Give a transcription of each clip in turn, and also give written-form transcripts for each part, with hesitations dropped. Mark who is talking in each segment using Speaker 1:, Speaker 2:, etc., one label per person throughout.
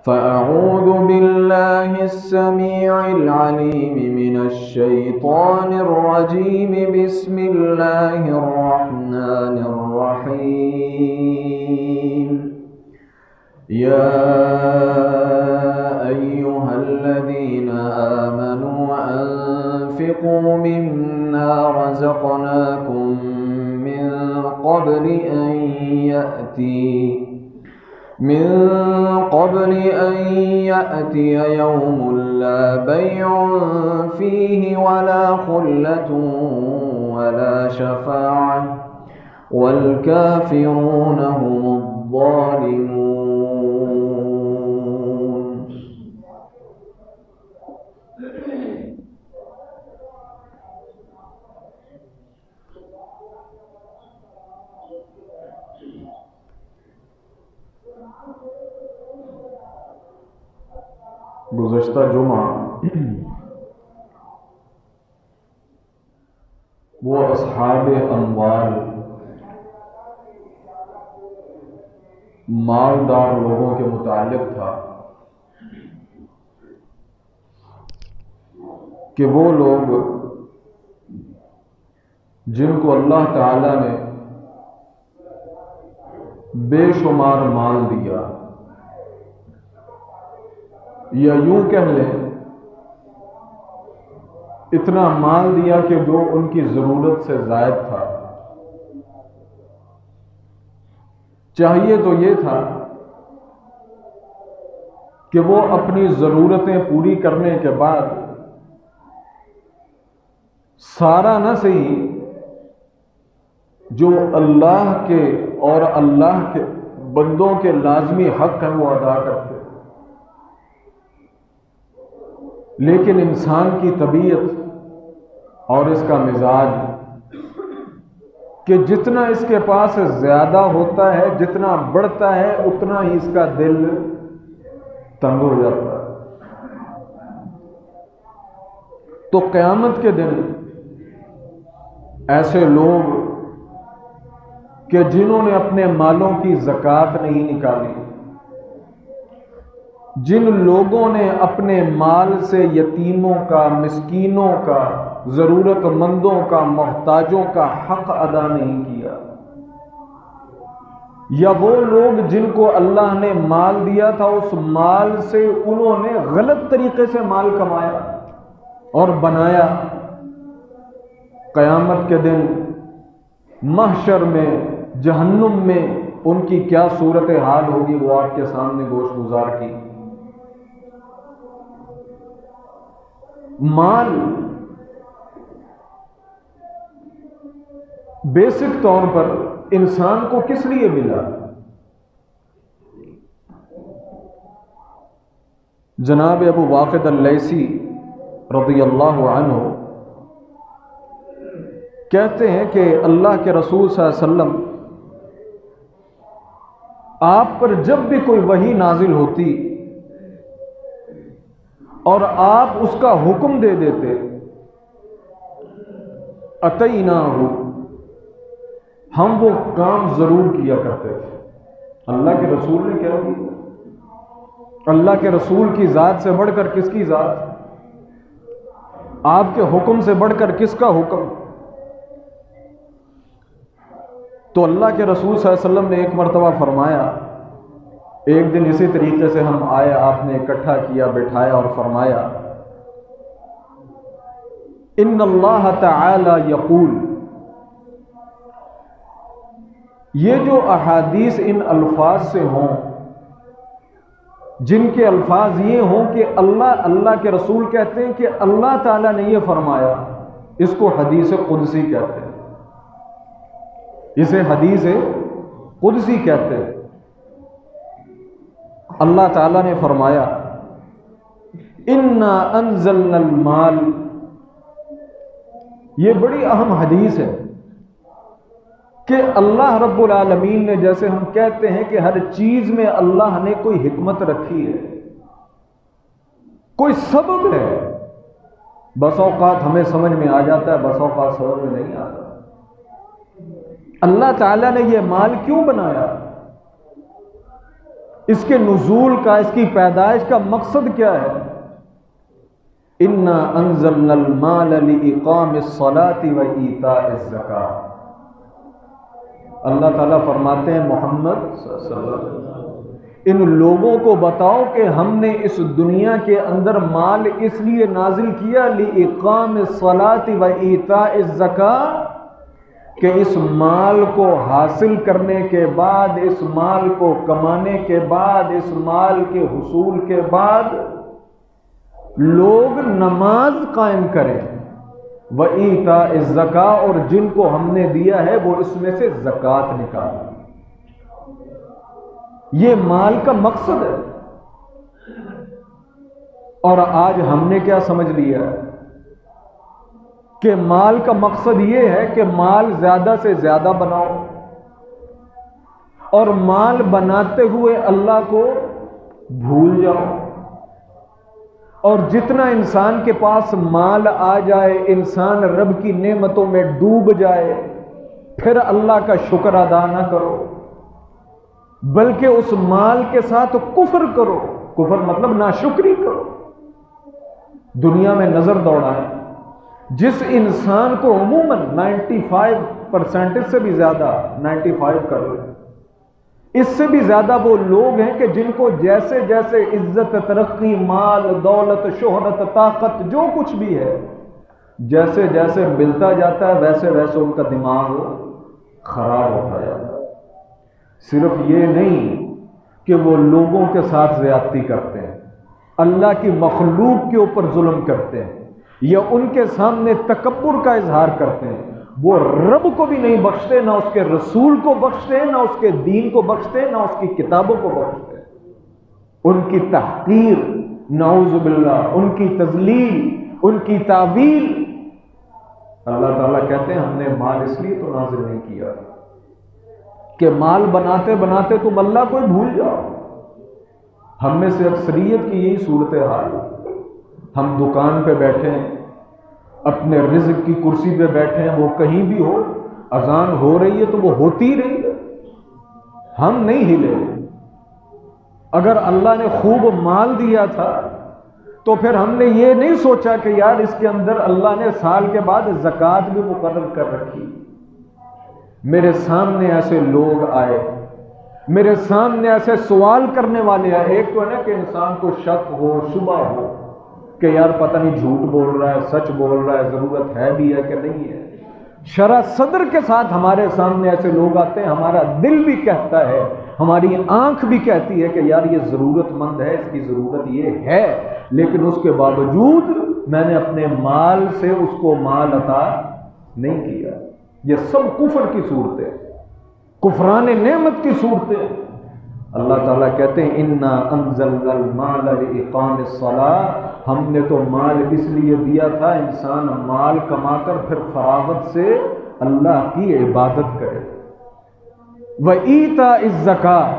Speaker 1: فأعوذ بالله السميع العليم من الشيطان الرجيم. بسم الله الرحمن الرحيم. يا أيها الذين آمنوا أنفقوا مما رزقناكم من قبل أن يأتي يوم لا بيع فيه ولا خلة ولا شفاعة والكافرون هم الظالمون. گزشتہ جمعہ وہ اصحاب اموال، مالدار لوگوں کے متعلق تھا کہ وہ لوگ جن کو اللہ تعالی نے بے شمار مال دیا، یا یوں کہہ لیں اتنا مال دیا کہ جو ان کی ضرورت سے زائد تھا. چاہیے تو یہ تھا کہ وہ اپنی ضرورتیں پوری کرنے کے بعد سارا نہ صحیح جو اللہ کے اور اللہ کے بندوں کے لازمی حق ہیں وہ ادا کرتے. لیکن انسان کی طبیعت اور اس کا مزاج کہ جتنا اس کے پاس زیادہ ہوتا ہے، جتنا بڑھتا ہے، اتنا ہی اس کا دل تنگ ہو جاتا ہے. تو قیامت کے دن ایسے لوگ کہ جنہوں نے اپنے مالوں کی زکوٰۃ نہیں نکالی، جن لوگوں نے اپنے مال سے یتیموں کا، مسکینوں کا، ضرورت مندوں کا، محتاجوں کا حق ادا نہیں کیا، یا وہ لوگ جن کو اللہ نے مال دیا تھا اس مال سے انہوں نے غلط طریقے سے مال کمایا اور بنایا، قیامت کے دن محشر میں، جہنم میں ان کی کیا صورتحال ہوگی وہ آپ کے سامنے گوش گزار کی. مال بیسک طور پر انسان کو کس لیے ملا؟ جناب ابو واقد اللیثی رضی اللہ عنہ کہتے ہیں کہ اللہ کے رسول صلی اللہ علیہ وسلم آپ پر جب بھی کوئی وحی نازل ہوتی اور آپ اس کا حکم دے دیتے، اتیناہ، ہم وہ کام ضرور کیا کرتے تھے. اللہ کے رسول نے کیا کیا؟ اللہ کے رسول کی ذات سے بڑھ کر کس کی ذات؟ آپ کے حکم سے بڑھ کر کس کا حکم؟ تو اللہ کے رسول صلی اللہ علیہ وسلم نے ایک مرتبہ فرمایا، ایک دن اسی طریقے سے ہم آئے، آپ نے اکٹھا کیا، بٹھایا اور فرمایا، ان اللہ تعالی یقول. یہ جو احادیث ان الفاظ سے ہوں، جن کے الفاظ یہ ہوں کہ اللہ کے رسول کہتے ہیں کہ اللہ تعالیٰ نے یہ فرمایا، اس کو حدیث قدسی کہتے ہیں. اسے حدیث قدسی کہتے ہیں. اللہ تعالیٰ نے فرمایا انا انزلنا المال. یہ بڑی اہم حدیث ہے کہ اللہ رب العالمین نے، جیسے ہم کہتے ہیں کہ ہر چیز میں اللہ نے کوئی حکمت رکھی ہے، کوئی سبب ہے. بس اوقات ہمیں سمجھ میں آ جاتا ہے، بس اوقات سمجھ میں نہیں آتا. اللہ تعالیٰ نے یہ مال کیوں بنایا؟ اس کے نزول کا، اس کی پیدائش کا مقصد کیا ہے؟ انا انزلنا المال لاقام الصلاة وایتاء الزکاۃ۔ اللہ تعالیٰ فرماتے ہیں محمد صلی اللہ علیہ وسلم، ان لوگوں کو بتاؤ کہ ہم نے اس دنیا کے اندر مال اس لیے نازل کیا لاقام الصلاة وایتاء الزکاۃ، کہ اس مال کو حاصل کرنے کے بعد، اس مال کو کمانے کے بعد، اس مال کے حصول کے بعد لوگ نماز قائم کریں، وایتاء الزکاۃ، اور جن کو ہم نے دیا ہے وہ اس میں سے زکوٰۃ نکالیں۔ یہ مال کا مقصد ہے۔ اور آج ہم نے کیا سمجھ لیا ہے کہ مال کا مقصد یہ ہے کہ مال زیادہ سے زیادہ بناؤ، اور مال بناتے ہوئے اللہ کو بھول جاؤ، اور جتنا انسان کے پاس مال آ جائے انسان رب کی نعمتوں میں ڈوب جائے، پھر اللہ کا شکر ادا نہ کرو، بلکہ اس مال کے ساتھ کفر کرو۔ کفر مطلب ناشکری کرو، دنیا میں نظر دوڑائیں۔ جس انسان کو عموماً 95% سے بھی زیادہ، 95 کر لیں، اس سے بھی زیادہ وہ لوگ ہیں کہ جن کو جیسے جیسے عزت، ترقی، مال، دولت، شہرت، طاقت، جو کچھ بھی ہے، جیسے جیسے ملتا جاتا ہے ویسے ویسے ان کا دماغ خراب ہوتا جاتا ہے۔ صرف یہ نہیں کہ وہ لوگوں کے ساتھ زیادتی کرتے ہیں، اللہ کی مخلوق کے اوپر ظلم کرتے ہیں، یا ان کے سامنے تکبر کا اظہار کرتے ہیں، وہ رب کو بھی نہیں بخشتے، نہ اس کے رسول کو بخشتے، نہ اس کے دین کو بخشتے، نہ اس کی کتابوں کو بخشتے۔ ان کی تحقیر، نعوذ باللہ، ان کی تذلیل، ان کی تعویل۔ اللہ تعالیٰ کہتے ہیں ہم نے مال اس لیے تو نازل نہیں کیا کہ مال بناتے بناتے تم اللہ کو ہی بھول جاؤ۔ ہم میں سے اکثریت کی یہی صورتحال ہے۔ ہم دکان پہ بیٹھے ہیں، اپنے رزق کی کرسی پہ بیٹھے ہیں، وہ کہیں بھی ہو، اذان ہو رہی ہے تو وہ ہوتی رہی ہے، ہم نہیں ہلے۔ اگر اللہ نے خوب مال دیا تھا تو پھر ہم نے یہ نہیں سوچا کہ یار اس کے اندر اللہ نے سال کے بعد زکوٰۃ بھی مقرر کر رکھی۔ میرے سامنے ایسے لوگ آئے، میرے سامنے ایسے سوال کرنے والے آئے۔ ایک تو ہے نا کہ انسان کو شک ہو، شبہ ہو کہ یار پتہ نہیں جھوٹ بول رہا ہے، سچ بول رہا ہے، ضرورت ہے بھی ہے کہ نہیں ہے۔ شرح صدر کے ساتھ ہمارے سامنے ایسے لوگ آتے ہیں، ہمارا دل بھی کہتا ہے، ہماری آنکھ بھی کہتی ہے کہ یار یہ ضرورت مند ہے، اس کی ضرورت یہ ہے، لیکن اس کے باوجود میں نے اپنے مال سے اس کو مال عطا نہیں کیا۔ یہ سب کفر کی صورتیں، کفران نعمت کی صورتیں۔ اللہ تعالیٰ کہتے ہیں انا انزلنا المال لاقام الصلاۃ، ہم نے تو مال اس لیے دیا تھا انسان مال کما کر پھر فراغت سے اللہ کی عبادت کرے۔ وایتاء الزکاۃ،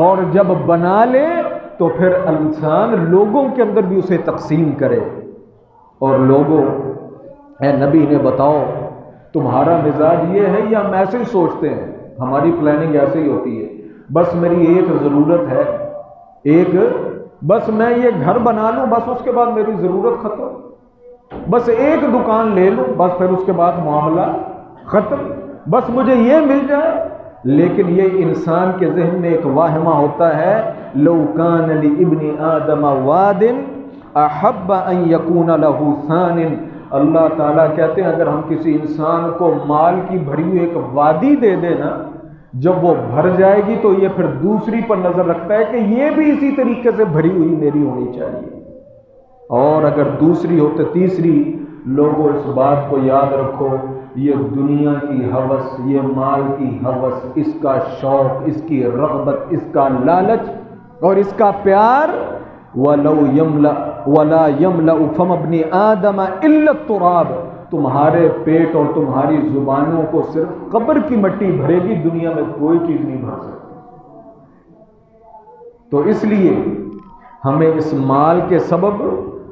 Speaker 1: اور جب بنا لے تو پھر انسان لوگوں کے اندر بھی اسے تقسیم کرے۔ اور لوگوں، اے نبی نے بتاؤ تمہارا مزاج یہ ہے یا ہم ایسے ہی سوچتے ہیں؟ ہماری پلاننگ ایسے ہی ہوتی ہے، بس میری ایک ضرورت ہے، بس میں یہ گھر بنا لوں، بس اس کے بعد میری ضرورت ختم، بس ایک دکان لے لوں، بس پھر اس کے بعد معاملہ ختم، بس مجھے یہ مل جائے۔ لیکن یہ انسان کے ذہن میں ایک واہمہ ہوتا ہے، لو کان لابن آدم واد احب ان یکون له ثان۔ اللہ تعالیٰ کہتے ہیں اگر ہم کسی انسان کو مال کی بھری ہوئی ایک وادی دے دیں نا، جب وہ بھر جائے گی تو یہ پھر دوسری پر نظر رکھتا ہے کہ یہ بھی اسی طریقے سے بھری ہوئی میری ہونی چاہیے، اور اگر دوسری ہو تو تیسری۔ لوگوں اس بات کو یاد رکھو، یہ دنیا کی ہوس، یہ مال کی ہوس، اس کا شوق، اس کی رغبت، اس کا لالچ اور اس کا پیار، وَلَا يَمْلَأُ فَمَ ابْنِ آدَمَ إِلَّا التُّرَابُ، تمہارے پیٹ اور تمہاری زبانوں کو صرف قبر کی مٹی بھرے گی، دنیا میں کوئی چیز نہیں بھر سکتی۔ تو اس لیے ہمیں اس مال کے سبب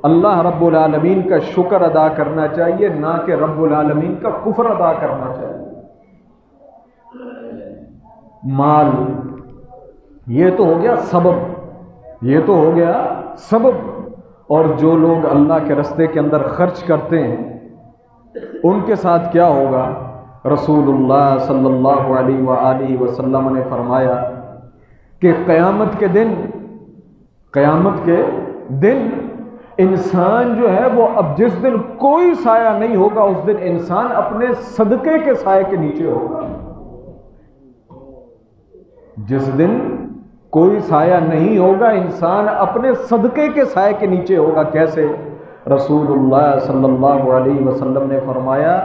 Speaker 1: اللہ رب العالمین کا شکر ادا کرنا چاہیے، نہ کہ رب العالمین کا کفر ادا کرنا چاہیے۔ مال یہ تو ہو گیا سبب، یہ تو ہو گیا سبب۔ اور جو لوگ اللہ کے راستے کے اندر خرچ کرتے ہیں ان کے ساتھ کیا ہوگا؟ رسول اللہ صلی اللہ علیہ وآلہ وسلم نے فرمایا کہ قیامت کے دن انسان جو ہے وہ اب جس دن کوئی سایہ نہیں ہوگا اس دن انسان اپنے صدقے کے سائے کے نیچے ہوگا۔ جس دن کوئی سایہ نہیں ہوگا انسان اپنے صدقے کے سائے کے نیچے ہوگا۔ کیسے؟ رسول اللہ صلی اللہ علیہ وسلم نے فرمایا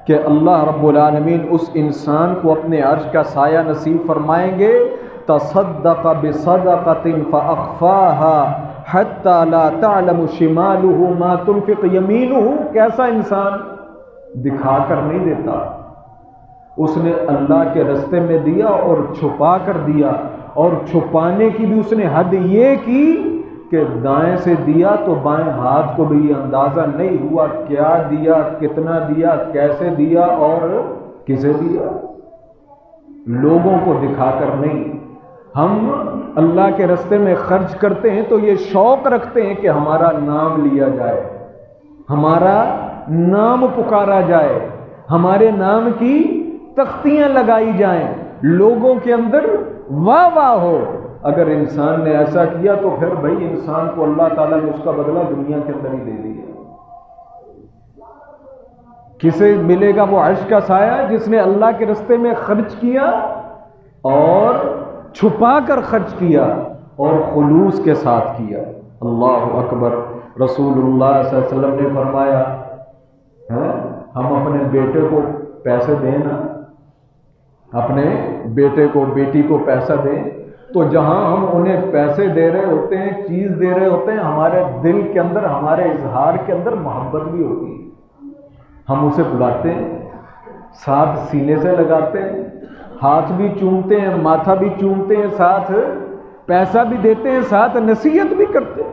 Speaker 1: کہ اللہ رب العالمین اس انسان کو اپنے عرش کا سایہ نصیب فرمائیں گے، تصدق بصدقۃ فاخفاها حتى لا تعلم شماله ما تنفق يمينه۔ کیسا انسان؟ دکھا کر نہیں دیتا، اس نے اللہ کے راستے میں دیا اور چھپا کر دیا، اور چھپانے کی بھی اس نے حد یہ کی کہ دائیں سے دیا تو بائیں ہاتھ کو بھی یہ اندازہ نہیں ہوا کیا دیا، کتنا دیا، کیسے دیا اور کسے دیا۔ لوگوں کو دکھا کر نہیں۔ ہم اللہ کے راستے میں خرچ کرتے ہیں تو یہ شوق رکھتے ہیں کہ ہمارا نام لیا جائے، ہمارا نام پکارا جائے، ہمارے نام کی تختیاں لگائی جائیں، لوگوں کے اندر واہ واہ ہو۔ اگر انسان نے ایسا کیا تو پھر بھائی انسان کو اللہ تعالیٰ نے اس کا بدلہ دنیا کے اندر ہی دے دیا۔ کسے ملے گا وہ عرش کا سایہ؟ جس نے اللہ کے راستے میں خرچ کیا اور چھپا کر خرچ کیا اور خلوص کے ساتھ کیا۔ اللہ اکبر۔ رسول اللہ صلی اللہ علیہ وسلم نے فرمایا ہم اپنے بیٹے کو پیسے دیں نا، اپنے بیٹے کو بیٹی کو پیسہ دیں تو جہاں ہم انہیں پیسے دے رہے ہوتے ہیں، چیز دے رہے ہوتے ہیں، ہمارے دل کے اندر، ہمارے اظہار کے اندر محبت بھی ہوتی ہے۔ ہم اسے بلاتے ہیں، ساتھ سینے سے لگاتے ہیں، ہاتھ بھی چومتے ہیں، ماتھا بھی چومتے ہیں، ساتھ پیسہ بھی دیتے ہیں، ساتھ نصیحت بھی کرتے ہیں۔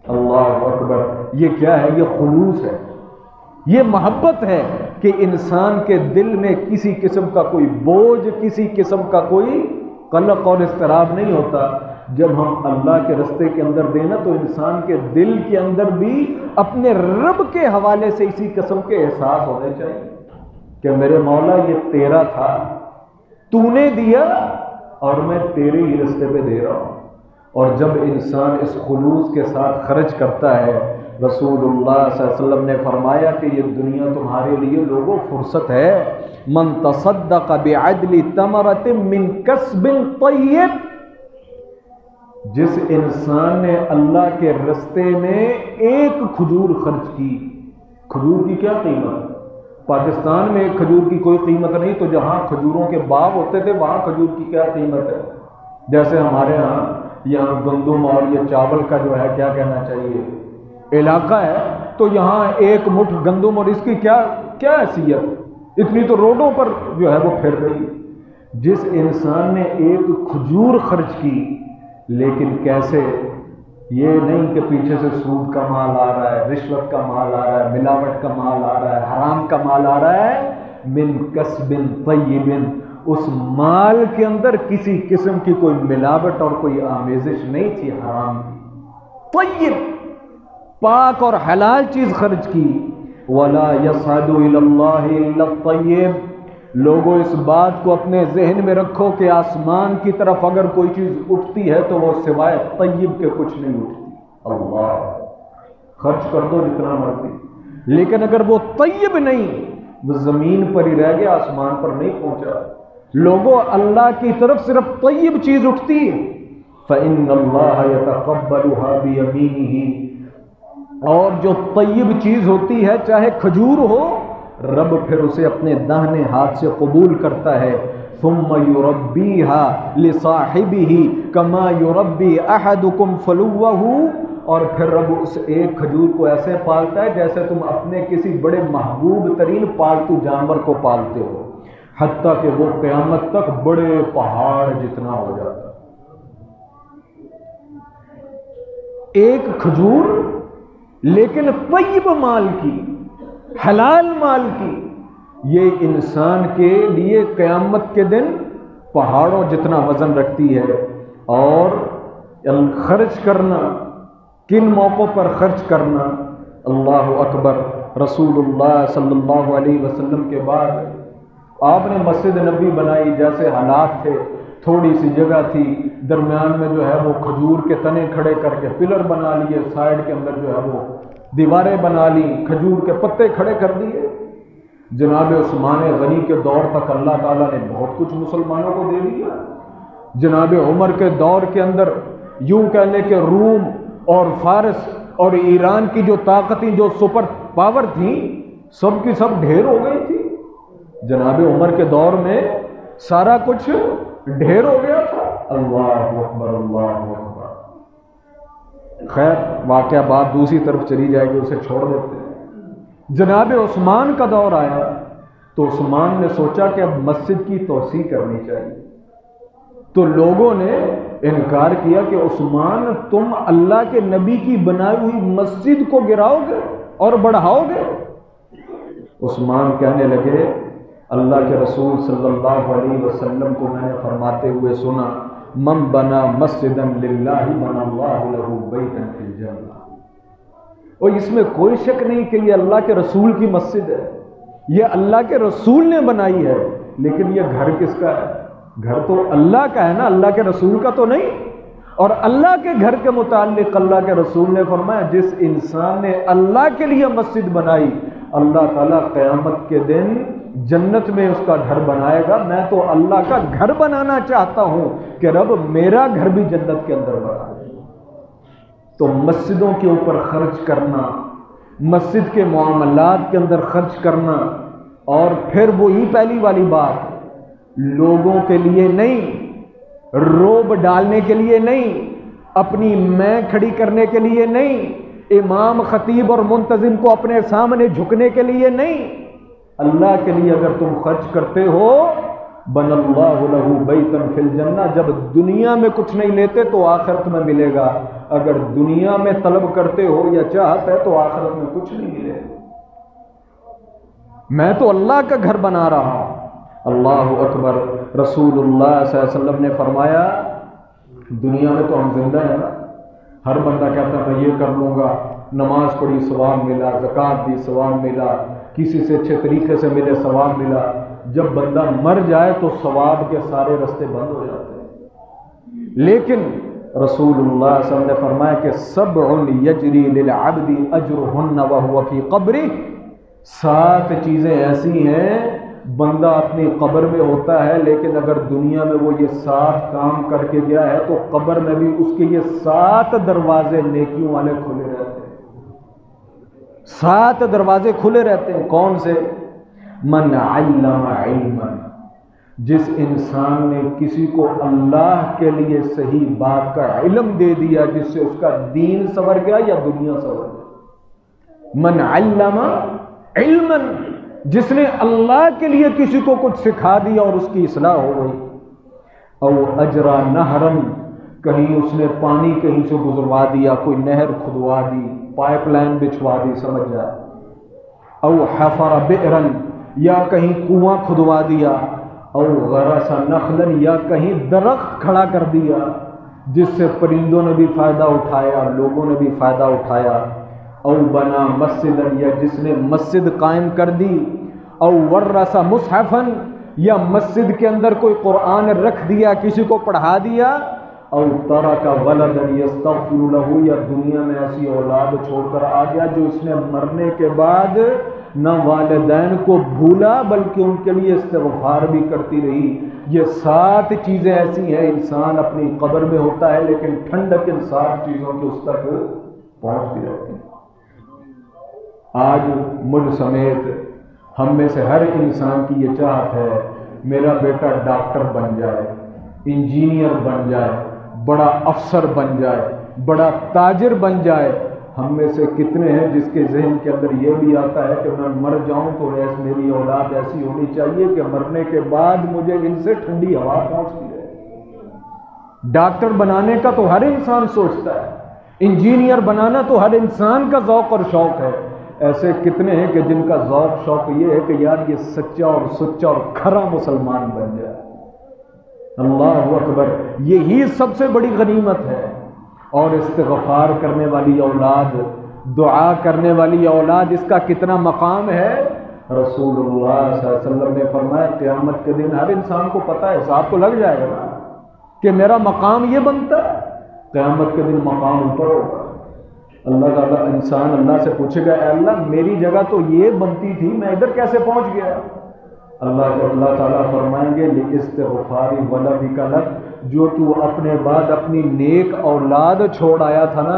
Speaker 1: اللہ اکبر۔ یہ کیا ہے؟ یہ خلوص ہے، یہ محبت ہے کہ انسان کے دل میں کسی قسم کا کوئی بوجھ، کسی قسم کا کوئی قلق اور اضطراب نہیں ہوتا۔ جب ہم اللہ کے راستے کے اندر دینا تو انسان کے دل کے اندر بھی اپنے رب کے حوالے سے اسی قسم کے احساس ہونے چاہیے کہ میرے مولا یہ تیرا تھا، تو نے دیا اور میں تیرے ہی راستے پہ دے رہا ہوں۔ اور جب انسان اس خلوص کے ساتھ خرچ کرتا ہے، رسول اللہ صلی اللہ علیہ وسلم نے فرمایا کہ یہ دنیا تمہارے لیے لوگوں فرصت ہے۔ من تصدق بعدل تمرۃ من کسب طیب، جس انسان نے اللہ کے راستے میں ایک کھجور خرچ کی۔ کھجور کی کیا قیمت؟ پاکستان میں ایک کھجور کی کوئی قیمت نہیں، تو جہاں کھجوروں کے باغ ہوتے تھے وہاں کھجور کی کیا قیمت ہے؟ جیسے ہمارے ہاں یہاں گندم اور یہ چاول کا جو ہے کیا کہنا چاہیے علاقہ ہے، تو یہاں ایک مٹھ گندم اور اس کی کیا حیثیت؟ اتنی تو روڈوں پر جو ہے وہ پھر رہی۔ جس انسان نے ایک کھجور خرچ کی، لیکن کیسے؟ یہ نہیں کہ پیچھے سے سود کا مال آ رہا ہے، رشوت کا مال آ رہا ہے، ملاوٹ کا مال آ رہا ہے، حرام کا مال آ رہا ہے۔ من کسب طیب، اس مال کے اندر کسی قسم کی کوئی ملاوٹ اور کوئی آمیزش نہیں تھی حرام کی، طیب پاک اور حلال چیز خرچ کی۔ وَلَا يَصْعَدُ إِلَى اللَّهِ إِلَّا الطَّيِّبُ، لوگوں اس بات کو اپنے ذہن میں رکھو کہ آسمان کی طرف اگر کوئی چیز اٹھتی ہے تو وہ سوائے طیب کے کچھ نہیں اٹھتی۔ اللہ، خرچ کر دو جتنا مرضی، لیکن اگر وہ طیب نہیں، وہ زمین پر ہی رہ گیا، آسمان پر نہیں پہنچا۔ لوگوں اللہ کی طرف صرف طیب چیز اٹھتی ہے، فَإِنَّ اللَّهَ يَتَقَبَّلُهَا بِيَمِينِهِ، اور جو طیب چیز ہوتی ہے چاہے کھجور ہو، رب پھر اسے اپنے داہنے ہاتھ سے قبول کرتا ہے۔ ثُمَّ يُرَبِّيهَا لِصَاحِبِهِ كَمَا يُرَبِّي أَحَدُكُمْ فَلُوَّهُ، اور پھر رب اس ایک کھجور کو ایسے پالتا ہے جیسے تم اپنے کسی بڑے محبوب ترین پالتو جانور کو پالتے ہو، حتیٰ کہ وہ قیامت تک بڑے پہاڑ جتنا ہو جاتا ہے۔ ایک کھجور لیکن طیب مال کی، حلال مال کی، یہ انسان کے لیے قیامت کے دن پہاڑوں جتنا وزن رکھتی ہے۔ اور خرچ کرنا، کن موقعوں پر خرچ کرنا؟ اللہ اکبر، رسول اللہ صلی اللہ علیہ وسلم کے بعد آپ نے مسجد نبی بنائی، جیسے حالات تھے، تھوڑی سی جگہ تھی، درمیان میں جو ہے وہ کھجور کے تنے کھڑے کر کے پلر بنا لیے، سائڈ کے اندر جو ہے وہ دیواریں بنا لی، کھجور کے پتے کھڑے کر دیے۔ جناب عثمان غنی کے دور تک اللہ تعالیٰ نے بہت کچھ مسلمانوں کو دے دیا۔ جناب عمر کے دور کے اندر یوں کہہ لیں کہ روم اور فارس اور ایران کی جو طاقتیں، جو سپر پاور تھیں، سب کی سب ڈھیر ہو گئی تھی۔ جناب عمر کے دور میں سارا کچھ ڈھیر ہو گیا تھا۔ اللہ اکبر، اللہ اکبر۔ خیر، واقعہ بات دوسری طرف چلی جائے گی، اسے چھوڑ دیتے ہیں۔ جناب عثمان کا دور آیا تو عثمان نے سوچا کہ اب مسجد کی توسیع کرنی چاہیے، تو لوگوں نے انکار کیا کہ عثمان تم اللہ کے نبی کی بنائی ہوئی مسجد کو گراؤ گے اور بڑھاؤ گے؟ عثمان کہنے لگے اللہ کے رسول صلی اللہ علیہ وسلم کو میں نے فرماتے ہوئے سنا، من بنا مسجدا للہ بنا اللہ لہ بیتا فی الجنہ۔ اور اس میں کوئی شک نہیں کہ یہ اللہ کے رسول کی مسجد ہے، یہ اللہ کے رسول نے بنائی ہے، لیکن یہ گھر کس کا ہے؟ گھر تو اللہ کا ہے نا، اللہ کے رسول کا تو نہیں۔ اور اللہ کے گھر کے متعلق اللہ کے رسول نے فرمایا جس انسان نے اللہ کے لیے مسجد بنائی، اللہ تعالیٰ قیامت کے دن جنت میں اس کا گھر بنائے گا۔ میں تو اللہ کا گھر بنانا چاہتا ہوں کہ رب میرا گھر بھی جنت کے اندر بنا دے۔ تو مسجدوں کے اوپر خرچ کرنا، مسجد کے معاملات کے اندر خرچ کرنا، اور پھر وہی پہلی والی بات، لوگوں کے لیے نہیں، روب ڈالنے کے لیے نہیں، اپنی میں کھڑی کرنے کے لیے نہیں، امام خطیب اور منتظم کو اپنے سامنے جھکنے کے لیے نہیں، اللہ کے لیے اگر تم خرچ کرتے ہو، بن اللہ لہ بیتا فی الجنہ۔ جب دنیا میں کچھ نہیں لیتے تو آخرت میں ملے گا، اگر دنیا میں طلب کرتے ہو یا چاہت ہے تو آخرت میں کچھ نہیں ملے گا۔ میں تو اللہ کا گھر بنا رہا ہوں۔ اللہ اکبر۔ رسول اللہ صلی اللہ علیہ وسلم نے فرمایا دنیا میں تو ہم زندہ ہیں نا، ہر بندہ کہتا ہے میں یہ کر لوں گا، نماز پڑھی ثواب ملا، زکوٰۃ دی ثواب ملا، کسی سے اچھے طریقے سے ملے ثواب ملا۔ جب بندہ مر جائے تو ثواب کے سارے راستے بند ہو جاتے ہیں۔ لیکن رسول اللہ صلی اللہ علیہ وسلم نے فرمایا کہ سبع یجری للعبد اجرہن وہو فی قبرہ، 7 چیزیں ایسی ہیں بندہ اپنی قبر میں ہوتا ہے، لیکن اگر دنیا میں وہ یہ 7 کام کر کے گیا ہے تو قبر میں بھی اس کے یہ 7 دروازے نیکیوں والے کھلے رہتے ہیں۔ 7 دروازے کھلے رہتے ہیں۔ کون سے؟ من علم علما، جس انسان نے کسی کو اللہ کے لیے صحیح بات کا علم دے دیا، جس سے اس کا دین سنور گیا یا دنیا سنور گیا۔ من علم علما، جس نے اللہ کے لیے کسی کو کچھ سکھا دیا اور اس کی اصلاح ہو گئی۔ او اجرا نہرن، کہیں اس نے پانی کہیں سے گزروا دیا، کوئی نہر کھدوا دی، پائپ لائن بچھوا دی، سمجھ جائے۔ او حفر بئرن، یا کہیں کنواں کھدوا دیا۔ او غرس نخلا، یا کہیں درخت کھڑا کر دیا جس سے پرندوں نے بھی فائدہ اٹھایا، لوگوں نے بھی فائدہ اٹھایا۔ او بنا مسجد، یا جس نے مسجد قائم کر دی۔ او ورث مصحفا، یا مسجد کے اندر کوئی قرآن رکھ دیا، کسی کو پڑھا دیا۔ او ترک ولدا یستغفر له، یا دنیا میں ایسی اولاد چھوڑ کر آ گیا جو اس نے مرنے کے بعد نہ والدین کو بھولا بلکہ ان کے لیے استغفار بھی کرتی رہی۔ یہ 7 چیزیں ایسی ہیں، انسان اپنی قبر میں ہوتا ہے لیکن ٹھنڈک ان 7 چیزوں کی اس تک پہنچتی رہتی ہے۔ آج مجھ سمیت ہم میں سے ہر انسان کی یہ چاہت ہے میرا بیٹا ڈاکٹر بن جائے، انجینئر بن جائے، بڑا افسر بن جائے، بڑا تاجر بن جائے۔ ہم میں سے کتنے ہیں جس کے ذہن کے اندر یہ بھی آتا ہے کہ میں مر جاؤں تو میری اولاد ایسی ہونی چاہیے کہ مرنے کے بعد مجھے ان سے ٹھنڈی ہوا پہنچتی رہے۔ ڈاکٹر بنانے کا تو ہر انسان سوچتا ہے، انجینئر بنانا تو ہر انسان کا ذوق اور شوق ہے۔ ایسے کتنے ہیں کہ جن کا ذوق شوق یہ ہے کہ یار یہ سچا اور سچا اور کھرا مسلمان بن جائے۔ اللہ اکبر، یہی سب سے بڑی غنیمت ہے۔ اور استغفار کرنے والی اولاد، دعا کرنے والی اولاد، اس کا کتنا مقام ہے۔ رسول اللہ صلی اللہ علیہ وسلم نے فرمایا قیامت کے دن ہر انسان کو پتہ ہے، حساب تو لگ جائے گا نا کہ میرا مقام یہ بنتا ہے، قیامت کے دن مقام اوپر ہوگا۔ اللہ تعالیٰ انسان اللہ سے پوچھے گا اے اللہ میری جگہ تو یہ بنتی تھی، میں ادھر کیسے پہنچ گیا؟ اللہ تعالیٰ فرمائیں گے لاستغفار ولدک لک، جو تو اپنے بعد اپنی نیک اولاد چھوڑ آیا تھا نا،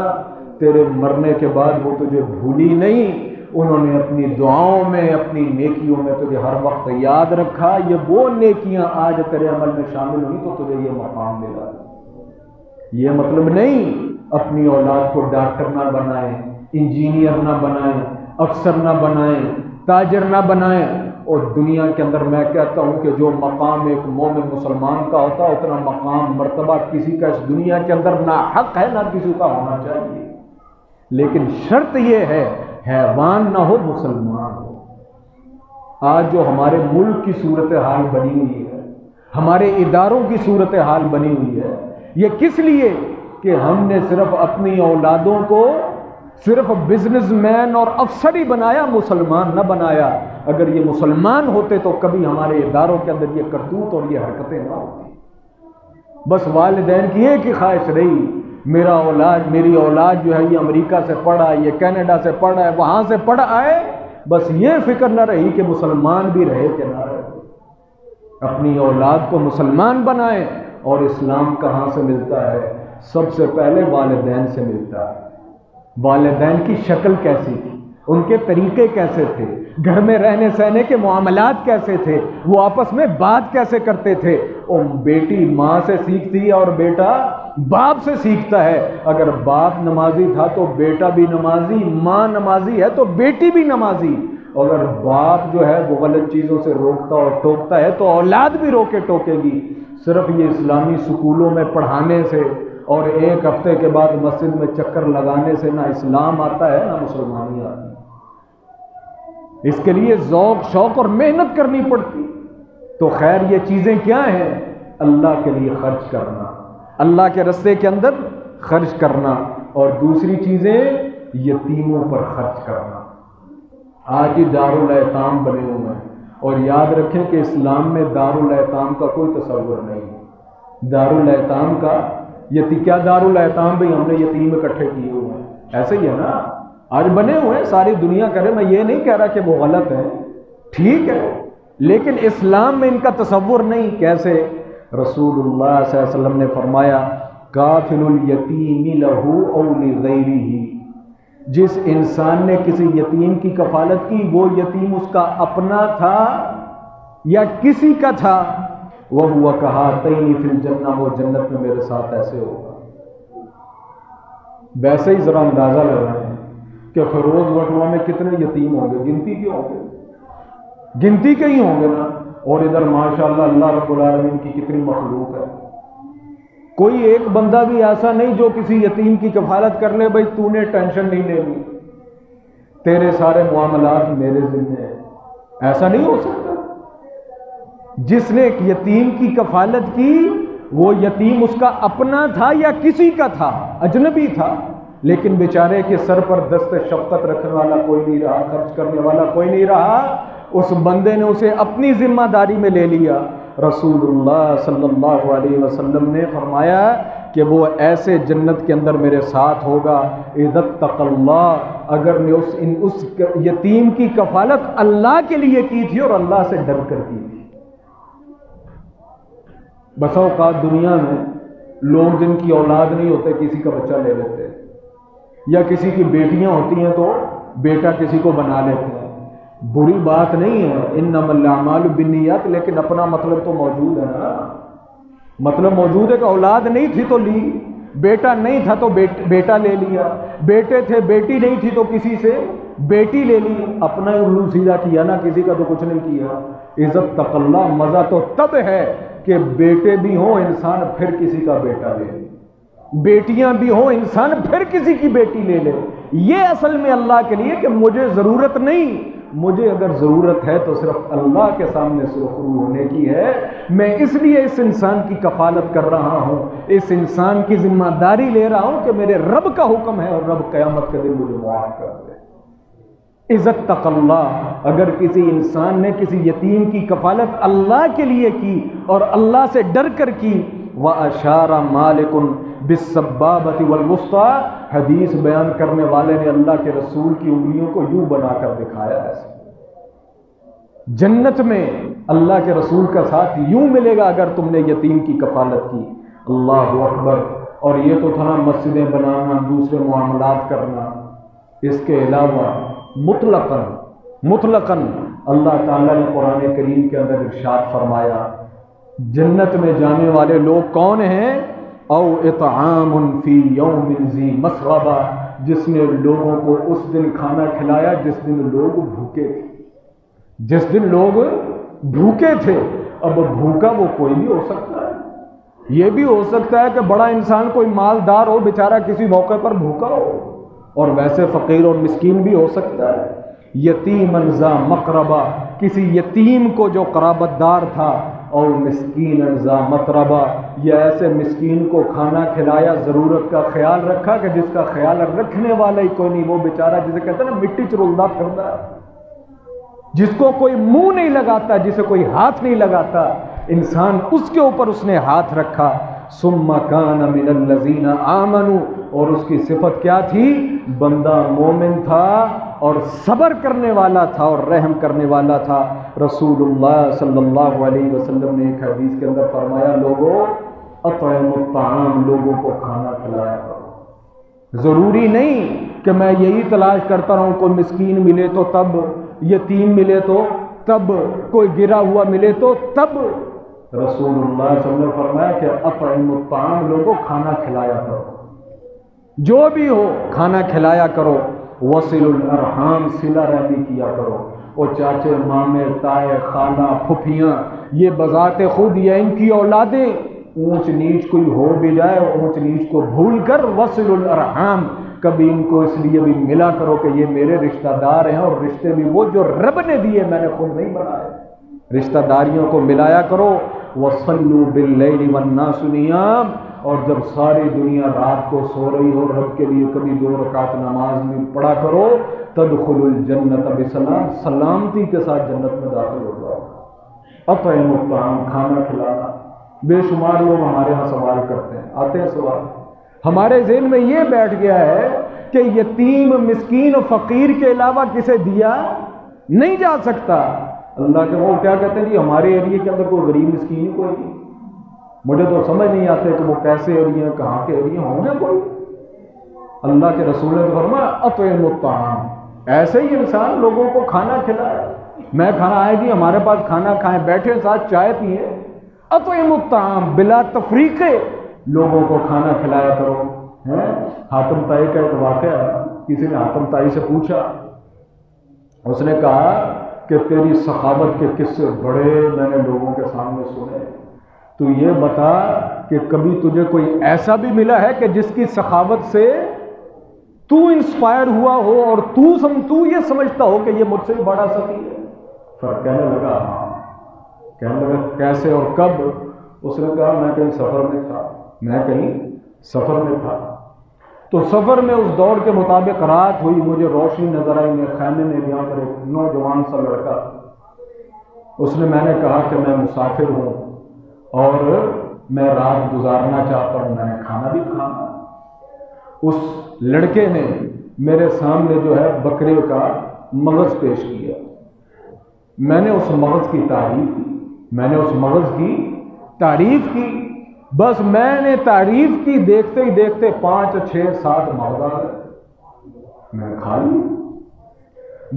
Speaker 1: تیرے مرنے کے بعد وہ تجھے بھولی نہیں، انہوں نے اپنی دعاؤں میں، اپنی نیکیوں میں تجھے ہر وقت یاد رکھا، یہ وہ نیکیاں آج تیرے عمل میں شامل ہوئی تو تجھے یہ مقام ملا۔ یہ مطلب نہیں اپنی اولاد کو ڈاکٹر نہ بنائیں، انجینئر نہ بنائیں، افسر نہ بنائیں، تاجر نہ بنائیں۔ اور دنیا کے اندر میں کہتا ہوں کہ جو مقام ایک مومن مسلمان کا ہوتا ہے اتنا مقام مرتبہ کسی کا اس دنیا کے اندر نہ حق ہے نہ کسی کا ہونا چاہیے، لیکن شرط یہ ہے حیوان نہ ہو مسلمان ہو۔ آج جو ہمارے ملک کی صورتحال بنی ہوئی ہے، ہمارے اداروں کی صورتحال بنی ہوئی ہے، یہ کس لیے کہ ہم نے صرف اپنی اولادوں کو صرف بزنس مین اور افسر ہی بنایا، مسلمان نہ بنایا۔ اگر یہ مسلمان ہوتے تو کبھی ہمارے اداروں کے اندر یہ کرتوت اور یہ حرکتیں نہ ہوتی۔ بس والدین کی ایک ہی خواہش رہی، میری اولاد جو ہے یہ امریکہ سے پڑھا، یہ کینیڈا سے پڑھا ہے، وہاں سے پڑھ آئے، بس یہ فکر نہ رہی کہ مسلمان بھی رہے کہ نہ رہے۔ اپنی اولاد کو مسلمان بنائیں۔ اور اسلام کہاں سے ملتا ہے؟ سب سے پہلے والدین سے ملتا ہے۔ والدین کی شکل کیسی تھی، ان کے طریقے کیسے تھے، گھر میں رہنے سہنے کے معاملات کیسے تھے، وہ آپس میں بات کیسے کرتے تھے۔ اور بیٹی ماں سے سیکھتی ہے اور بیٹا باپ سے سیکھتا ہے۔ اگر باپ نمازی تھا تو بیٹا بھی نمازی، ماں نمازی ہے تو بیٹی بھی نمازی۔ اگر باپ جو ہے وہ غلط چیزوں سے روکتا اور ٹوکتا ہے تو اولاد بھی روکے ٹوکے گی۔ صرف یہ اسلامی سکولوں میں پڑھانے سے اور ایک ہفتے کے بعد مسجد میں چکر لگانے سے نہ اسلام آتا ہے نہ مسلمانی آتی ہے۔ اس کے لیے ذوق شوق اور محنت کرنی پڑتی۔ تو خیر یہ چیزیں کیا ہیں؟ اللہ کے لیے خرچ کرنا، اللہ کے رستے کے اندر خرچ کرنا، اور دوسری چیزیں یتیموں پر خرچ کرنا۔ آج ہی دارالایتام بنے ہوئے ہیں، اور یاد رکھیں کہ اسلام میں دارالایتام کا کوئی تصور نہیں۔ دارالایتام کا کیا دارالایتام بھی ہم نے یتیم اکٹھے کیے ہوئے ہیں، ایسے ہی ہے نا، آج بنے ہوئے ہیں، ساری دنیا کرے۔ میں یہ نہیں کہہ رہا کہ وہ غلط ہے، ٹھیک ہے، لیکن اسلام میں ان کا تصور نہیں۔ کیسے؟ رسول اللہ صلی اللہ علیہ وسلم نے فرمایا کافل الیتیم لہ او لغیرہ، جس انسان نے کسی یتیم کی کفالت کی، وہ یتیم اس کا اپنا تھا یا کسی کا تھا، وَهُوَ كَهَاتَيْنِ فِي الْجَنَّةِ، وہ جنت میں میرے ساتھ ایسے ہوگا۔ ویسے ہی ذرا اندازہ لگائیں کہ فیروز وٹوا میں کتنے یتیم ہوں گے، گنتی کے ہوں گے، گنتی کے ہی ہوں گے نا۔ اور ادھر ماشاءاللہ اللہ رب العالمین کی کتنی مخلوق ہے، کوئی ایک بندہ بھی ایسا نہیں جو کسی یتیم کی کفالت کر لے، بھائی تو نے ٹینشن نہیں لینی، تیرے سارے معاملات میرے ذمہ ہیں، ایسا نہیں ہو سکتا۔ جس نے ایک یتیم کی کفالت کی، وہ یتیم اس کا اپنا تھا یا کسی کا تھا، اجنبی تھا، لیکن بیچارے کے سر پر دست شفقت رکھنے والا کوئی نہیں رہا، خرچ کرنے والا کوئی نہیں رہا، اس بندے نے اسے اپنی ذمہ داری میں لے لیا۔ رسول اللہ صلی اللہ علیہ وسلم نے فرمایا کہ وہ ایسے جنت کے اندر میرے ساتھ ہوگا اذا اتقى اللہ، اگر نے اس یتیم کی کفالت اللہ کے لیے کی تھی اور اللہ سے ڈر کر کی تھی۔ بس اوقات دنیا میں لوگ جن کی اولاد نہیں ہوتے کسی کا بچہ لے لیتے، یا کسی کی بیٹیاں ہوتی ہیں تو بیٹا کسی کو بنا لیتے ہیں۔ بری بات نہیں ہے، انما الاعمال بالنیات، لیکن اپنا مطلب تو موجود ہے نا، مطلب موجود ہے کہ اولاد نہیں تھی تو لی، بیٹا نہیں تھا تو بیٹا لے لیا، بیٹے تھے بیٹی نہیں تھی تو کسی سے بیٹی لے لی، اپنا ہی الو سیدھا کیا نا، کسی کا تو کچھ نہیں کیا۔ عزت تق اللہ، مزہ تو تب ہے کہ بیٹے بھی ہوں انسان پھر کسی کا بیٹا لے لے، بیٹیاں بھی ہوں انسان پھر کسی کی بیٹی لے لے۔ یہ اصل میں اللہ کے لیے کہ مجھے ضرورت نہیں مجھے اگر ضرورت ہے تو صرف اللہ کے سامنے سرخرو ہونے کی ہے، میں اس لیے اس انسان کی کفالت کر رہا ہوں، اس انسان کی ذمہ داری لے رہا ہوں کہ میرے رب کا حکم ہے اور رب قیامت کے دن مجھے معاف کر دے۔ عزت تق اللہ، اگر کسی انسان نے کسی یتیم کی کفالت اللہ کے لیے کی اور اللہ سے ڈر کر کی، وَأَشَارَ مَالِكٌ بِالسَّبَّابَةِ وَالْوُسْطَىٰ، حدیث بیان کرنے والے نے اللہ کے رسول کی انگلیوں کو یوں بنا کر دکھایا ایسے۔ جنت میں اللہ کے رسول کا ساتھ یوں ملے گا اگر تم نے یتیم کی کفالت کی۔ اللہ اکبر۔ اور یہ تو تھا مسجدیں بنانا، دوسرے معاملات کرنا، اس کے علاوہ مطلقاً اللہ تعالیٰ نے قرآن کریم کے اندر ارشاد فرمایا، جنت میں جانے والے لوگ کون ہیں؟ او اطعام فی یوم ذی مسغبہ، جس نے لوگوں کو اس دن کھانا کھلایا جس دن لوگ بھوکے تھے، جس دن لوگ بھوکے تھے۔ اب بھوکا وہ کوئی بھی ہو سکتا ہے، یہ بھی ہو سکتا ہے کہ بڑا انسان کوئی مالدار ہو، بیچارہ کسی موقع پر بھوکا ہو، اور ویسے فقیر اور مسکین بھی ہو سکتا ہے۔ یتیما ذا مقربہ، کسی یتیم کو جو قرابت دار تھا، اور مسکین ذا متربہ، یا ایسے مسکین کو کھانا کھلایا، ضرورت کا خیال رکھا کہ جس کا خیال رکھنے والا ہی کوئی نہیں، وہ بیچارہ جسے کہتے ہیں نا مٹی چرولدا پھرتا ہے، جس کو کوئی منہ نہیں لگاتا، جسے کوئی ہاتھ نہیں لگاتا، انسان اس کے اوپر اس نے ہاتھ رکھا۔ ثم کان من الذین آمنوا، اور اس کی صفت کیا تھی؟ بندہ مومن تھا اور صبر کرنے والا تھا اور رحم کرنے والا تھا۔ رسول اللہ صلی اللہ علیہ وسلم نے ایک حدیث کے اندر فرمایا، لوگوں اطعموا الطعام، لوگوں کو کھانا کھلایا کرو۔ ضروری نہیں کہ میں یہی تلاش کرتا رہوں کوئی مسکین ملے تو تب، یتیم ملے تو تب، کوئی گرا ہوا ملے تو تب۔ رسول اللہ صلی اللہ علیہ وسلم نے فرمایا کہ اطعموا الطعام، لوگوں کھانا کھلایا کرو، جو بھی ہو کھانا کھلایا کرو۔ وصلوا الارحام، صلہ رحمی کیا کرو۔ اور چاچے، مامے، تائے، خالہ، پھپھیاں، یہ بذات خود یا ان کی اولادیں اونچ نیچ کوئی ہو بھی جائے، اونچ نیچ کو بھول کر وصلوا الارحام، کبھی ان کو اس لیے بھی ملا کرو کہ یہ میرے رشتہ دار ہیں، اور رشتے بھی وہ جو رب نے دیے، میں نے خود نہیں بنائے۔ رشتہ داریوں کو ملایا کرو۔ وصلوا باللیل والناس نیام، اور جب ساری دنیا رات کو سو رہی ہو، رب کے لیے کبھی 2 رکعت نماز میں پڑھا کرو۔ تدخلوا الجنت بسلام، سلامتی کے ساتھ جنت میں داخل ہو جاؤ۔ اطعموا الطعام، کھانا کھلانا۔ بے شمار لوگ ہمارے ہاں سوال کرتے ہیں، آتے ہیں سوال، ہمارے ذہن میں یہ بیٹھ گیا ہے کہ یتیم، مسکین، فقیر کے علاوہ کسے دیا نہیں جا سکتا۔ اللہ کے وہ کیا کہتے ہیں جی ہمارے ایریے کے اندر کوئی غریب مسکین ہی کوئی نہیں۔ مجھے تو سمجھ نہیں آتے کہ وہ کیسے ایریے، کہاں کے ایریے ہوں گے کوئی۔ اللہ کے رسول نے فرمایا اطعموا الطعام، ایسے ہی انسان لوگوں کو کھانا کھلائے۔ میں کھانا آئے گی، ہمارے پاس کھانا کھائیں، بیٹھے ساتھ چائے پیئے۔ اطعموا الطعام، بلا تفریق لوگوں کو کھانا کھلایا کرو۔ حاتم طائی کا ایک واقعہ ہے، کسی نے حاتم طائی سے پوچھا، اس نے کہا کہ تیری سخاوت کے قصے بڑے میں نے لوگوں کے سامنے سنے، تو یہ بتا کہ کبھی تجھے کوئی ایسا بھی ملا ہے کہ جس کی سخاوت سے تو انسپائر ہوا ہو اور تو یہ سمجھتا ہو کہ یہ مجھ سے بڑا سخی ہے؟ فرق کہنے لگا ہاں۔ کہنے لگا کیسے اور کب؟ اس نے کہا میں کہیں سفر میں تھا، تو سفر میں اس دور کے مطابق رات ہوئی، مجھے روشنی نظر آئی، میں خیمے میں یہاں پر ایک نوجوان سا لڑکا تھا، میں نے کہا کہ میں مسافر ہوں اور میں رات گزارنا چاہتا ہوں، میں نے کھانا بھی کھانا۔ اس لڑکے نے میرے سامنے جو ہے بکرے کا مغز پیش کیا، میں نے اس مغز کی تعریف کی، بس میں نے تعریف کی، دیکھتے ہی دیکھتے 5 6 7 مغز آ گئے، میں کھا لی۔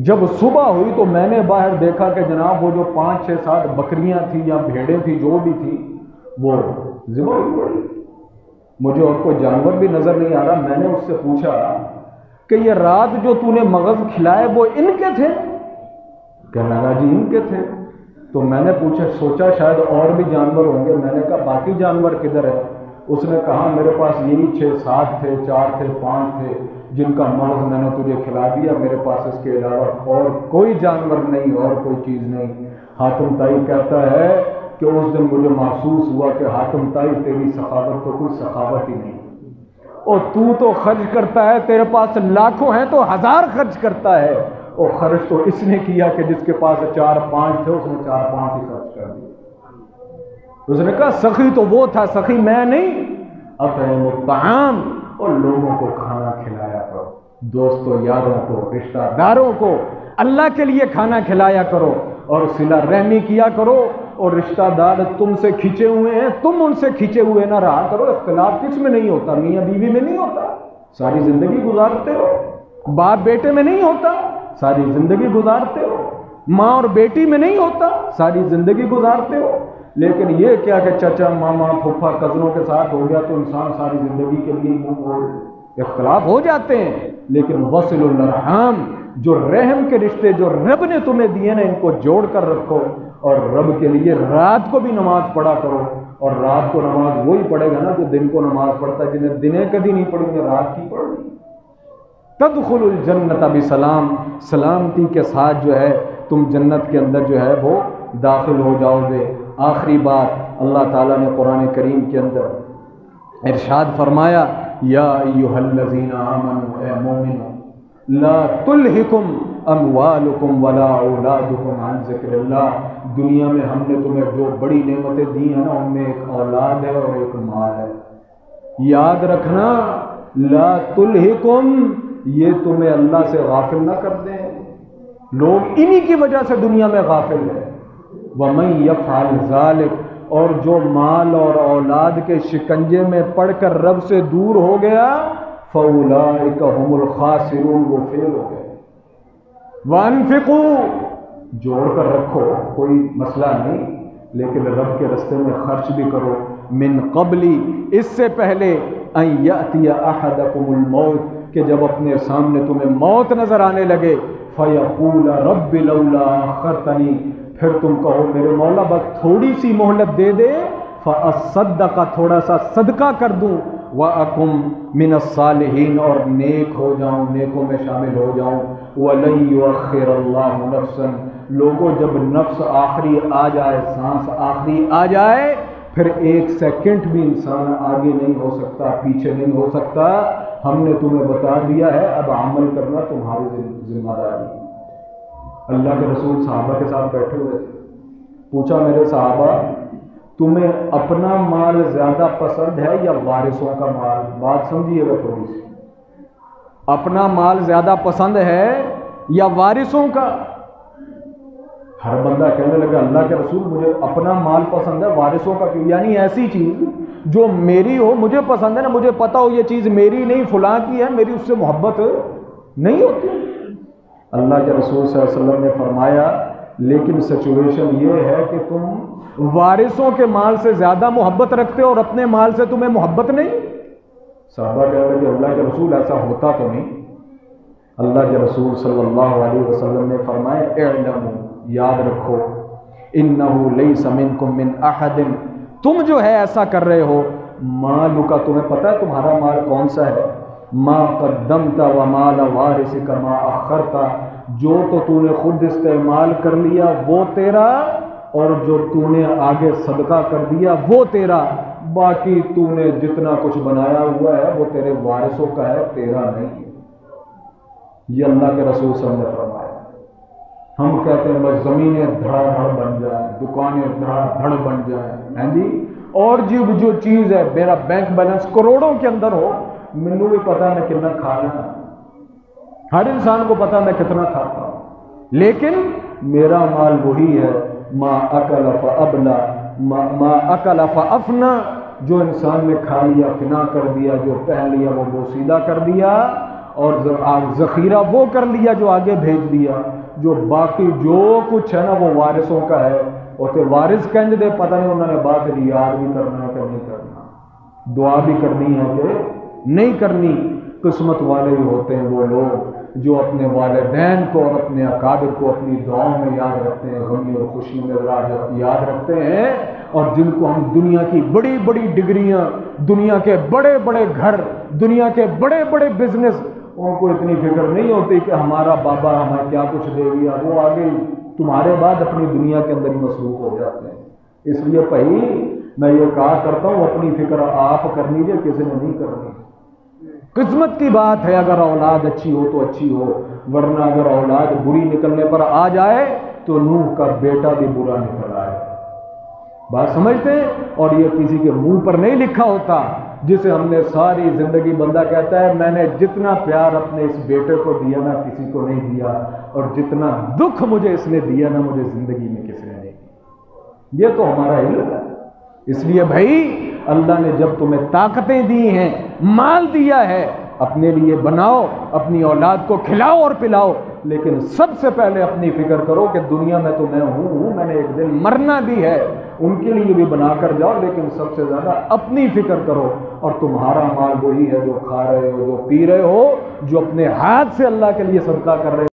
Speaker 1: جب صبح ہوئی تو میں نے باہر دیکھا کہ جناب وہ جو 5 6 7 بکریاں تھیں یا بھیڑیں تھیں جو بھی تھیں وہ ذبح ہوئی پڑی، مجھے اور کوئی جانور بھی نظر نہیں آ رہا۔ میں نے اس سے پوچھا کہ یہ رات جو تو نے مغز کھلائے وہ ان کے تھے؟ کہنے لگا جی ان کے تھے۔ تو میں نے سوچا شاید اور بھی جانور ہوں گے، میں نے کہا باقی جانور کدھر ہے؟ اس نے کہا میرے پاس یہی 6-7 تھے، 4 تھے، 5 تھے جن کا مغز میں نے تجھے کھلا دیا، میرے پاس اس کے علاوہ اور کوئی جانور نہیں، اور کوئی چیز نہیں۔ حاتم طائی کہتا ہے کہ اس دن مجھے محسوس ہوا کہ حاتم طائی تیری سخاوت تو کوئی سخاوت ہی نہیں، اور تو خرچ کرتا ہے، تیرے پاس لاکھوں ہیں تو 1000 خرچ کرتا ہے، اور خرچ تو اس نے کیا کہ جس کے پاس 4-5 تھے اس نے 4-5 ہی خرچ کر دیا۔ اس نے کہا سخی تو وہ تھا، سخی میں نہیں۔ اطعموا الطعام، اور لوگوں کو کھانا کھلایا کرو، دوستوں یاروں کو، رشتہ داروں کو اللہ کے لیے کھانا کھلایا کرو، اور صلہ رحمی کیا کرو، اور رشتہ دار تم سے کھنچے ہوئے ہیں تم ان سے کھنچے ہوئے نہ رہا کرو۔ اختلاف کس میں نہیں ہوتا؟ میاں بیوی میں نہیں ہوتا، ساری زندگی گزارتے ہو۔ باپ بیٹے میں نہیں ہوتا، ساری زندگی گزارتے ہو۔ ماں اور بیٹی میں نہیں ہوتا، ساری زندگی گزارتے ہو۔ لیکن یہ کیا کہ چچا ماما پھوپھا کزنوں کے ساتھ ہو گیا تو انسان ساری زندگی کے لیے اختلاف ہو جاتے ہیں۔ لیکن وصل الارحام، جو رحم کے رشتے جو رب نے تمہیں دیے نا، ان کو جوڑ کر رکھو، اور رب کے لیے رات کو بھی نماز پڑھا کرو۔ اور رات کو نماز وہی پڑھے گا نا جو دن کو نماز پڑھتا ہے، جنہیں دنیں کبھی نہیں پڑھی انہیں رات کی پڑھ لی۔ تدخل الجنت بسلام، سلامتی کے ساتھ جو ہے تم جنت کے اندر جو ہے وہ داخل ہو جاؤ گے۔ آخری بات اللہ تعالیٰ نے قرآن کریم کے اندر ارشاد فرمایا، یا ایھا الذین آمنوا، اے مومنو، لا تلہکم اموالکم ولا اولادکم عن ذکر اللہ۔ دنیا میں ہم نے تمہیں جو بڑی نعمتیں دی ہیں نا، ان میں ایک اولاد ہے اور ایک مال ہے۔ یاد رکھنا، لا تلہکم، یہ تمہیں اللہ سے غافل نہ کر دیں۔ لوگ انہی کی وجہ سے دنیا میں غافل ہیں۔ وَمَن يَفْعَلْ ذَلِكَ، اور جو مال اور اولاد کے شکنجے میں پڑ کر رب سے دور ہو گیا، فَأُولَٰئِكَ هُمُ الْخَاسِرُونَ، وہ فیل ہو گئے۔ وَأَنفِقُوا، جوڑ کر رکھو، کوئی مسئلہ نہیں، لیکن رب کے راستے میں خرچ بھی کرو۔ من قبلی، اس سے پہلے، ان یأتی احدکم الموت، کہ جب اپنے سامنے تمہیں موت نظر آنے لگے، فیقول رب لولا اخرتنی، پھر تم کہو میرے مولا بس تھوڑی سی مہلت دے دے، فاصدق، تھوڑا سا صدقہ کر دوں، واکم من الصالحین، اور نیک ہو جاؤں، نیکوں میں شامل ہو جاؤں۔ ولن یؤخر اللہ نفسا، لوگوں جب نفس آخری آ جائے، سانس آخری آ جائے، پھر 1 سیکنڈ بھی انسان آگے نہیں ہو سکتا، پیچھے نہیں ہو سکتا۔ ہم نے تمہیں بتا دیا ہے، اب عمل کرنا تمہاری ذمہ داری۔ اللہ کے رسول صحابہ کے ساتھ بیٹھے ہوئے تھے، پوچھا میرے صحابہ تمہیں اپنا مال زیادہ پسند ہے یا وارثوں کا مال؟ بات سمجھیے گا تھوڑی سی، اپنا مال زیادہ پسند ہے یا وارثوں کا؟ ہر بندہ کہنے لگا اللہ کے رسول مجھے اپنا مال پسند ہے، وارثوں کا کیوں؟ یعنی ایسی چیز جو میری ہو، مجھے پسند ہے نا، مجھے پتا ہو یہ چیز میری نہیں فلاں کی ہے، میری اس سے محبت نہیں ہوتی۔ اللہ کے رسول صلی اللہ علیہ وسلم نے فرمایا لیکن سچویشن یہ ہے کہ تم وارثوں کے مال سے زیادہ محبت رکھتے ہو اور اپنے مال سے تمہیں محبت نہیں۔ صحابہ کہتے ہیں کہ اللہ کے رسول ایسا ہوتا تو نہیں۔ اللہ کے رسول صلی اللہ علیہ وسلم نے فرمایا اعلموا، یاد رکھو، انہ لیس منکم من احد، تم جو ہے ایسا کر رہے ہو، مالک کا تمہیں پتہ ہے تمہارا مال کون سا ہے، ما قدمت ومال وارثک ما اخرت، جو تو نے خود استعمال کر لیا وہ تیرا، اور جو تو نے آگے صدقہ کر دیا وہ تیرا، باقی تو نے جتنا کچھ بنایا ہوا ہے وہ تیرے وارثوں کا ہے، تیرا نہیں۔ یہ اللہ کے رسول صلی اللہ علیہ وسلم نے فرمایا۔ ہم کہتے ہیں بس زمینیں دھڑا دھڑ بن جائیں، دکانیں دھڑا دھڑ بن جائیں، ہیں جی، اور جو چیز ہے میرا بینک بیلنس کروڑوں کے اندر ہو، مینوں بھی پتا میں کتنا کھانا ہے، ہر انسان کو پتا میں کتنا کھاتا ہوں، لیکن میرا مال وہی ہے ما اکل فابلا، ما اکل فافنا، جو انسان نے کھا لیا فنا کر دیا، جو پہن لیا وہ بوسیدہ کر دیا، اور ذخیرہ وہ کر لیا جو آگے بھیج دیا، جو باقی جو کچھ ہے نا وہ وارثوں کا ہے۔ اور تے وارث کہنے دے پتہ نہیں انہوں نے بات یاد بھی کرنا ہے کہ نہیں کرنا، دعا بھی کرنی ہے کہ نہیں کرنی۔ قسمت والے ہی ہوتے ہیں وہ لوگ جو اپنے والدین کو اور اپنے اکابر کو اپنی دعاؤں میں یاد رکھتے ہیں، غمی اور خوشی میں یاد رکھتے ہیں، اور جن کو ہم دنیا کی بڑی بڑی ڈگریاں، دنیا کے بڑے بڑے گھر، دنیا کے بڑے بڑے بزنس، ان کو اتنی فکر نہیں ہوتی کہ ہمارا بابا ہمیں کیا کچھ دے گیا، وہ آگے تمہارے بعد اپنی دنیا کے اندر ہی مصروف ہو جاتے ہیں۔ اس لیے بھائی میں یہ کہا کرتا ہوں اپنی فکر آپ کر لیجیے، کسی نے نہیں کرنی۔ قسمت کی بات ہے، اگر اولاد اچھی ہو تو اچھی ہو، ورنہ اگر اولاد بری نکلنے پر آ جائے تو نوح کا بیٹا بھی برا نکل آئے۔ بات سمجھتے ہیں؟ اور یہ کسی کے منہ پر نہیں لکھا ہوتا، جسے ہم نے ساری زندگی، بندہ کہتا ہے میں نے جتنا پیار اپنے اس بیٹے کو دیا نا کسی کو نہیں دیا، اور جتنا دکھ مجھے اس نے دیا نا مجھے زندگی میں کسی نے نہیں دیا۔ یہ تو ہمارا علم ہے۔ اس لیے بھائی اللہ نے جب تمہیں طاقتیں دی ہیں، مال دیا ہے، اپنے لیے بناؤ، اپنی اولاد کو کھلاؤ اور پلاؤ، لیکن سب سے پہلے اپنی فکر کرو کہ دنیا میں تو میں ہوں، میں نے ایک دن مرنا بھی ہے، ان کے لیے بھی بنا کر جاؤ، لیکن سب سے زیادہ اپنی فکر کرو۔ اور تمہارا مال وہی ہے جو کھا رہے ہو، جو پی رہے ہو، جو اپنے ہاتھ سے اللہ کے لیے صدقہ کر رہے ہو۔